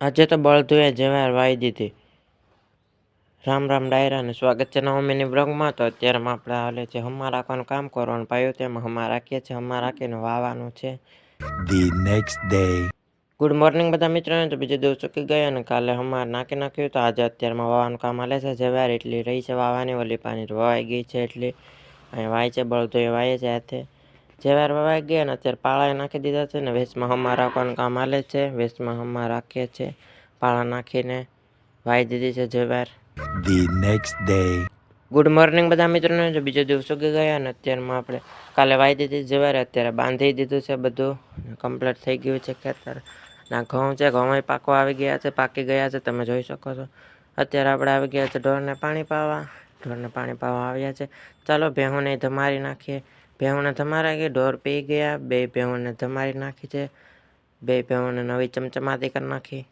આજે તો બળદુએ જવાર વાઈ દીધી. રામ રામ ડાયરાને સ્વાગત છે નવા મિની બ્લોગમાં. તો અત્યારમાં આપણે હાલે છે હમા રાખવાનું કામ કરવાનું પાયું તેમાં હમા રાખીએ છીએ. હમા રાખીને વાવવાનું છે The next day. Good morning બધા મિત્રોને. તો બીજે દિવસ ચૂકી ગયા અને કાલે હમા નાખી નાખ્યું. તો આજે અત્યારમાં વાવવાનું કામ હાલે છે. જવાર એટલી રહી છે વાવાની, ઓલી પાણી વાવાઈ ગઈ છે એટલી અહીંયા વાય છે. બળદુએ વાય છે હાથે. જવાર વવાઈ ગયા અને અત્યારે પાળાએ નાખી દીધા છે ને વેચમાં હમા રાખવાનું કામ હાલે છે. વેચમાં હમા રાખીએ છીએ. પાળા નાખીને વાઈ દીધી છે જવાર. The next day. Good morning બધા મિત્રોને. જો બીજો દિવસ ઉગી ગયા અને અત્યારમાં આપણે કાલે વાઈ દીધી જવાર. અત્યારે બાંધી દીધું છે બધું, કમ્પ્લીટ થઈ ગયું છે ખેતર. ના ઘઉં છે, ઘઉં પાકવા આવી ગયા છે, પાકી ગયા છે, તમે જોઈ શકો છો. અત્યારે આપણે આવી ગયા છે ઢોરને પાણી પાવા. ઢોરને પાણી પાવા આવ્યા છે. ચાલો ભેહુંને ધમારી નાખીએ. ભેહુંને ધમારા ગઈ, ઢોર પી ગયા. બે ભેહુંને ધમારી નાખી છે. બે ભેહુંને નવી ચમચમાતી કરી નાખી.